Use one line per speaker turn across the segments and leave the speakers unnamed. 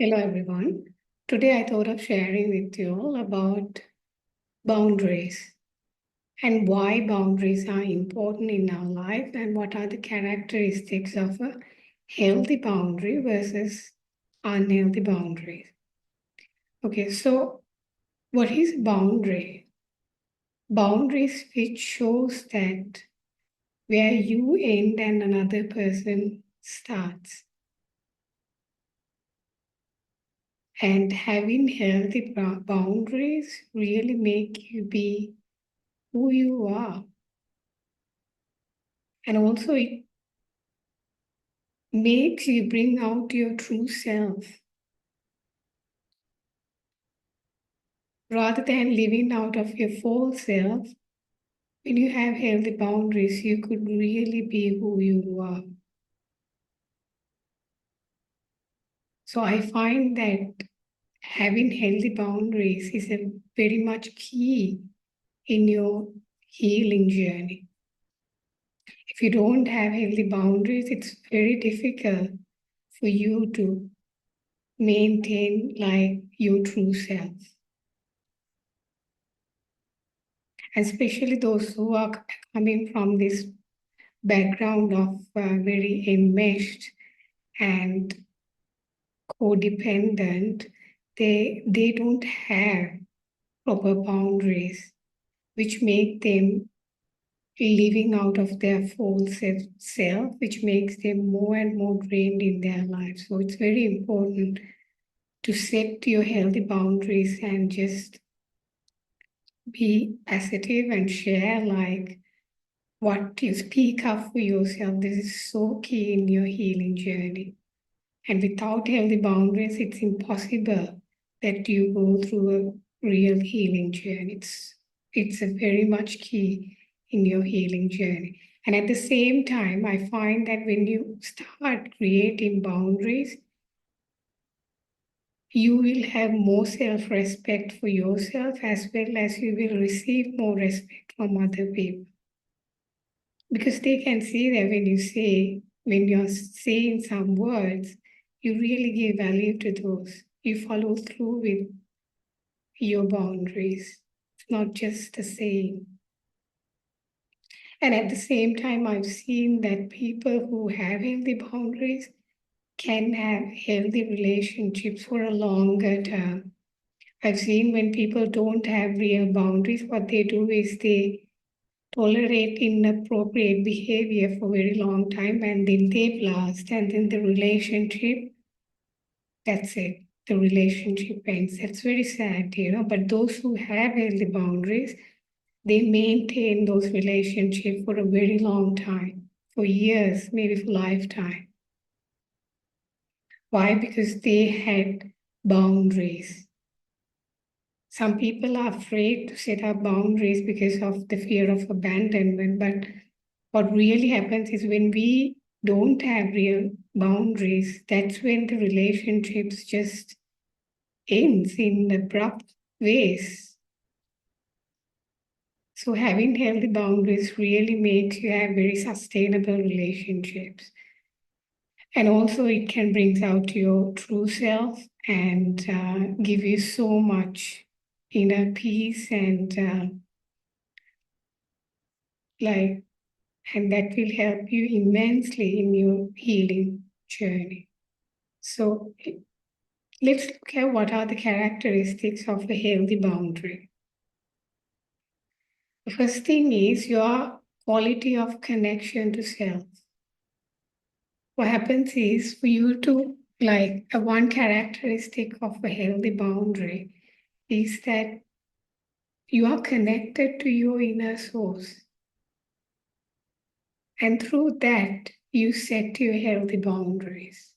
Hello, everyone. Today, I thought of sharing with you all about boundaries and why boundaries are important in our life and what are the characteristics of a healthy boundary versus unhealthy boundaries. Okay, so what is boundary? Boundaries which shows that where you end and another person starts. And having healthy boundaries really make you be who you are. And also, it makes you bring out your true self rather than living out of your false self. When you have healthy boundaries, you could really be who you are. So I find that having healthy boundaries is a very much key in your healing journey. If you don't have healthy boundaries, it's very difficult for you to maintain like your true self. Especially those who are coming from this background of very enmeshed and codependent, they don't have proper boundaries, which make them living out of their false self, which makes them more and more drained in their lives. So it's very important to set your healthy boundaries and just be assertive and share like what you speak up for yourself. This is so key in your healing journey. And without healthy boundaries, it's impossible that you go through a real healing journey. It's a very much key in your healing journey. And at the same time, I find that when you start creating boundaries, you will have more self-respect for yourself as well as you will receive more respect from other people. Because they can see that when you're saying some words, you really give value to those. You follow through with your boundaries. It's not just the saying. And at the same time, I've seen that people who have healthy boundaries can have healthy relationships for a longer term. I've seen when people don't have real boundaries, what they do is they tolerate inappropriate behavior for a very long time and then they blast and then the relationship, that's it. The relationship ends. That's very sad, but those who have healthy boundaries, they maintain those relationships for a very long time, for years, maybe for lifetime. Why? Because they had boundaries. Some people are afraid to set up boundaries because of the fear of abandonment. But what really happens is when we don't have real boundaries, that's when the relationships just ends in abrupt ways. So having healthy boundaries really makes you have very sustainable relationships. And also it can bring out your true self and give you so much inner peace and like, and that will help you immensely in your healing journey. So let's look at what are the characteristics of a healthy boundary. The first thing is your quality of connection to self. What happens is for you to like a one characteristic of a healthy boundary is that you are connected to your inner source. And through that, you set your healthy boundaries.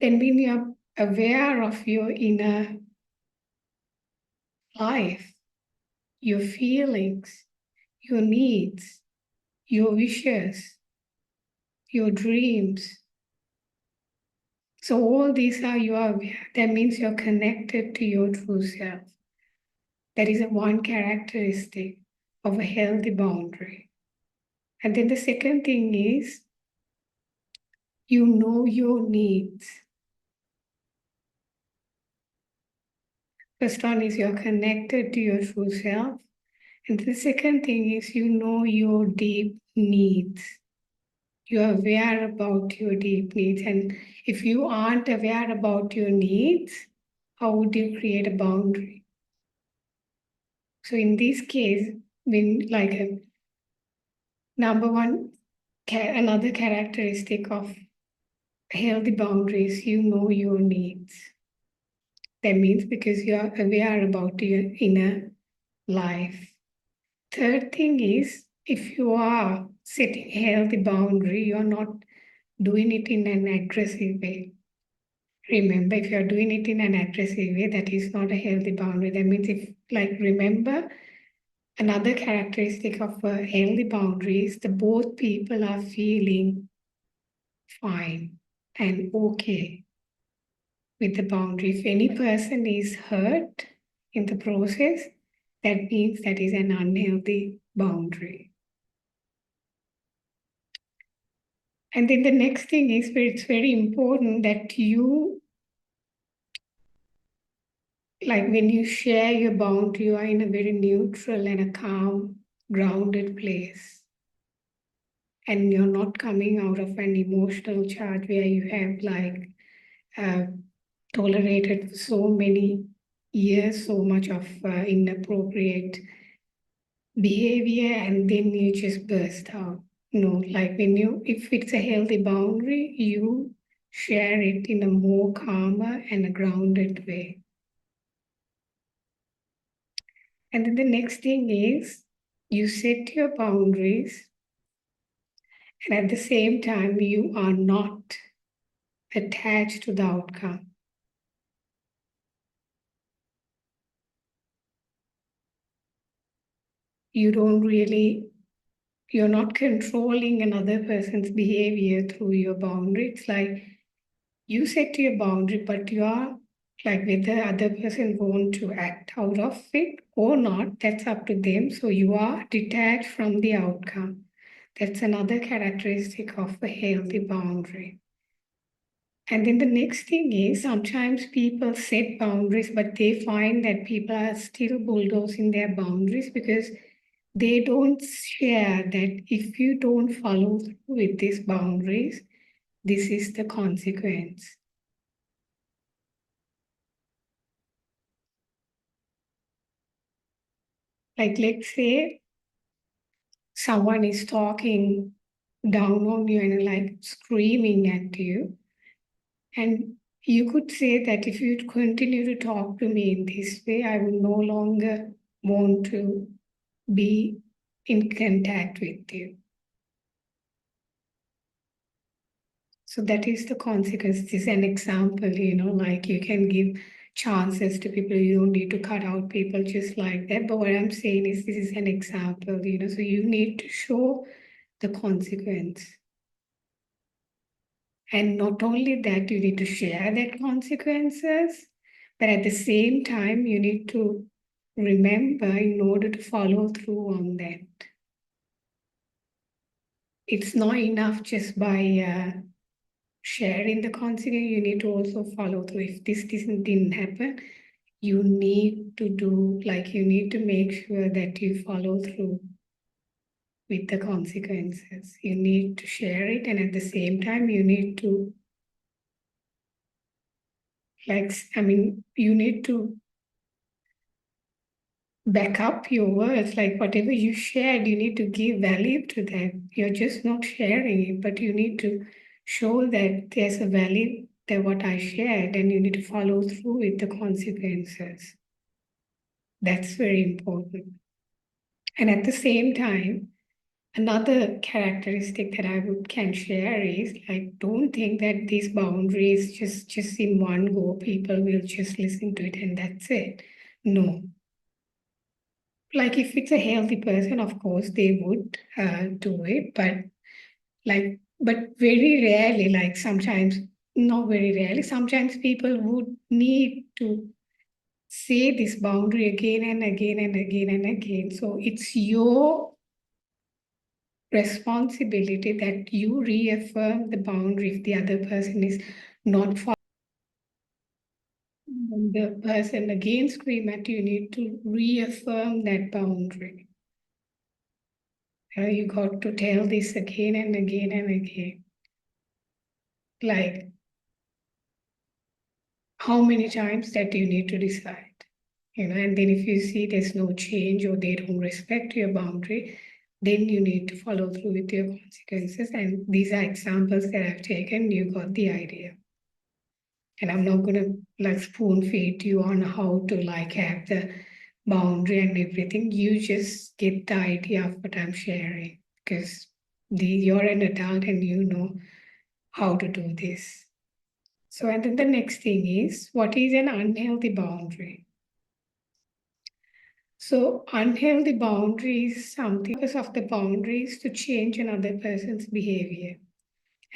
Then when you're aware of your inner life, your feelings, your needs, your wishes, your dreams. So all these are you are aware. That means you're connected to your true self. That is one characteristic of a healthy boundary. And then the second thing is you know your needs. First one is you're connected to your true self. And the second thing is you know your deep needs. You're aware about your deep needs. And if you aren't aware about your needs, how would you create a boundary? So in this case, when like a number one, another characteristic of healthy boundaries, you know your needs. That means because you're aware about your inner life. Third thing is, if you are setting a healthy boundary, you're not doing it in an aggressive way. Remember, if you're doing it in an aggressive way, that is not a healthy boundary. That means remember, another characteristic of a healthy boundary is the both people are feeling fine and okay with the boundary. If any person is hurt in the process, that means that is an unhealthy boundary. And then the next thing is where it's very important that you, like when you share your boundary, you are in a very neutral and a calm, grounded place. And you're not coming out of an emotional charge where you have tolerated for so many years so much of inappropriate behavior and then you just burst out. No, like if it's a healthy boundary, you share it in a more calmer and a grounded way. And then the next thing is you set your boundaries and at the same time you are not attached to the outcome. You're not controlling another person's behavior through your boundary. It's like you set your boundary, but you are like whether other person want to act out of it or not, that's up to them. So you are detached from the outcome. That's another characteristic of a healthy boundary. And then the next thing is sometimes people set boundaries, but they find that people are still bulldozing their boundaries because they don't share that if you don't follow through with these boundaries, this is the consequence. Like, let's say someone is talking down on you and like screaming at you. And you could say that if you continue to talk to me in this way, I will no longer want to be in contact with you. So that is the consequence. This is an example, like you can give chances to people. You don't need to cut out people just like that. But what I'm saying is this is an example, so you need to show the consequence. And not only that, you need to share that consequences, but at the same time, you need to remember in order to follow through on that. It's not enough just by sharing the consequence, you need to also follow through. If this didn't happen, you need to make sure that you follow through with the consequences. You need to share it, and at the same time, you need to you need to back up your words. Like whatever you shared, you need to give value to that. You're just not sharing it, but you need to show that there's a value that what I shared, and you need to follow through with the consequences. That's very important. And at the same time, another characteristic that can share is like don't think that these boundaries just in one go, people will just listen to it and that's it. No. Like if it's a healthy person, of course they would do it, but very rarely, like sometimes, not very rarely, sometimes people would need to say this boundary again and again and again and again. So it's your responsibility that you reaffirm the boundary if the other person is not following. when the person again scream at you, you need to reaffirm that boundary. You got to tell this again and again and again. Like how many times that you need to decide. And then if you see there's no change or they don't respect your boundary, then you need to follow through with your consequences. And these are examples that I've taken. You got the idea. And I'm not going to like spoon feed you on how to like have the boundary and everything. You just get the idea of what I'm sharing because you're an adult and you know how to do this. So, and then the next thing is, what is an unhealthy boundary? So, unhealthy boundary is something because of the boundaries to change another person's behavior.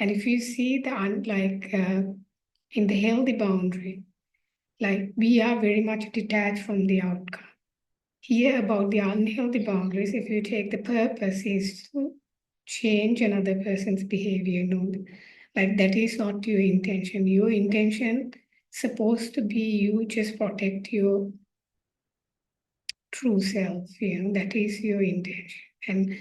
And if you see in the healthy boundary, like we are very much detached from the outcome. Here about the unhealthy boundaries, if you take the purpose is to change another person's behavior, like that is not your intention. Your intention supposed to be you just protect your true self, that is your intention. And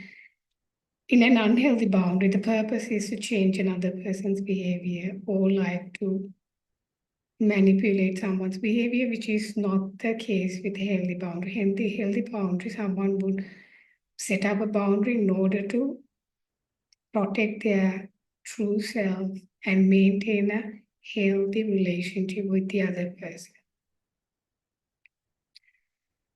in an unhealthy boundary, the purpose is to change another person's behavior or like to manipulate someone's behavior, which is not the case with a healthy boundary. And the healthy boundary, someone would set up a boundary in order to protect their true self and maintain a healthy relationship with the other person.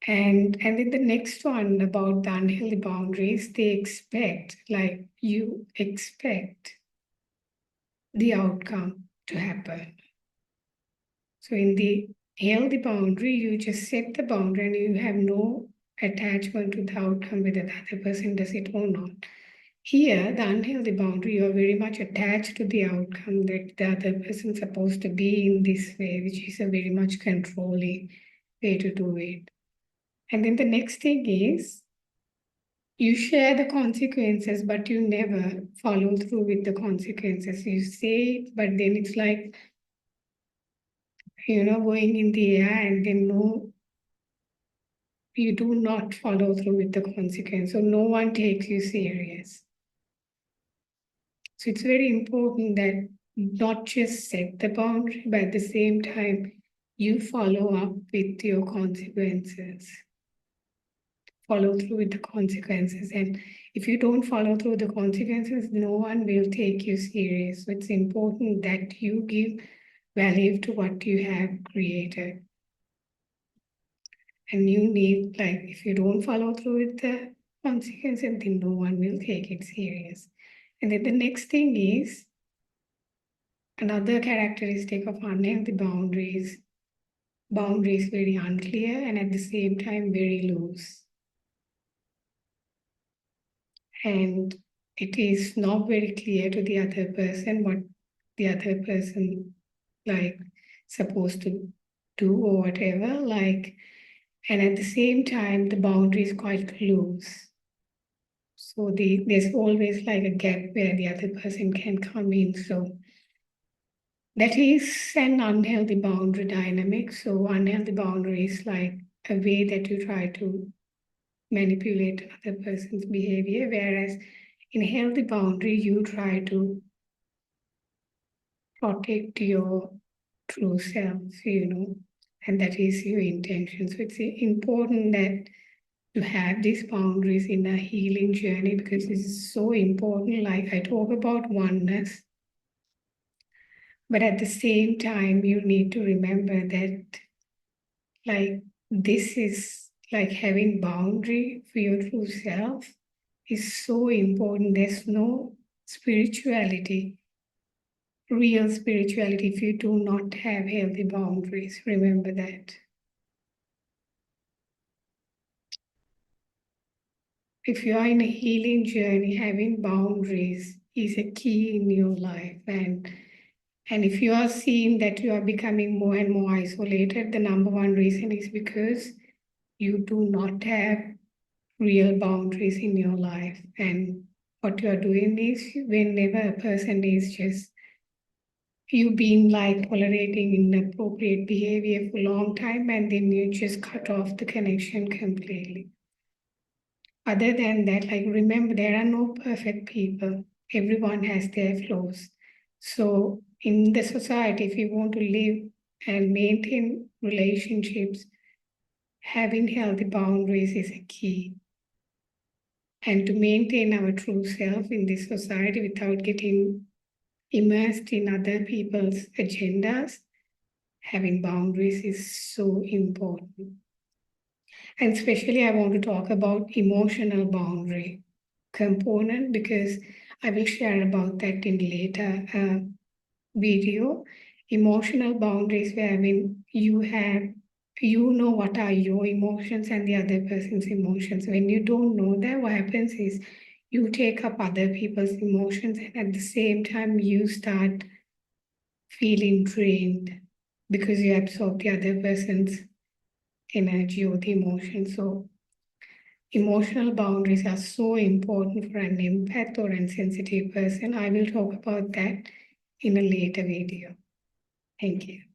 And then the next one about the unhealthy boundaries, they expect, like you expect the outcome to happen. So in the healthy boundary, you just set the boundary and you have no attachment to the outcome whether the other person does it or not. Here, the unhealthy boundary, you are very much attached to the outcome that the other person is supposed to be in this way, which is a very much controlling way to do it. And then the next thing is you share the consequences, but you never follow through with the consequences. You say it, but then it's like, going in the air and then you do not follow through with the consequence. So no one takes you serious. So it's very important that not just set the boundary, but at the same time, you follow up with your consequences. Follow through with the consequences. And if you don't follow through the consequences, no one will take you serious. So it's important that you give value to what you have created. And you need, like, if you don't follow through with the consequences, then no one will take it serious. And then the next thing is another characteristic of unhealthy boundaries. Boundaries very unclear and at the same time very loose. And it is not very clear to the other person what the other person like supposed to do or whatever. And at the same time, the boundary is quite loose. So there's always like a gap where the other person can come in. So that is an unhealthy boundary dynamic. So unhealthy boundary is like a way that you try to manipulate another person's behavior, whereas in a healthy boundary, you try to protect your true self, and that is your intention. So it's important that to have these boundaries in a healing journey because this is so important. Like I talk about oneness, but at the same time, you need to remember that like this is like having boundary for your true self is so important. There's no spirituality, real spirituality, if you do not have healthy boundaries. Remember that. If you are in a healing journey, having boundaries is a key in your life. And if you are seeing that you are becoming more and more isolated, the number one reason is because you do not have real boundaries in your life. And what you are doing is whenever a person is just, you've been like tolerating inappropriate behavior for a long time and then you just cut off the connection completely. Other than that, like remember, there are no perfect people. Everyone has their flaws. So in the society, if you want to live and maintain relationships, having healthy boundaries is a key. And to maintain our true self in this society without getting immersed in other people's agendas, having boundaries is so important. And especially I want to talk about emotional boundary component because I will share about that in later video. Emotional boundaries where when you know what are your emotions and the other person's emotions. When you don't know that, what happens is you take up other people's emotions and at the same time you start feeling drained because you absorb the other person's energy or the emotion. So emotional boundaries are so important for an empath or an sensitive person. I will talk about that in a later video. Thank you.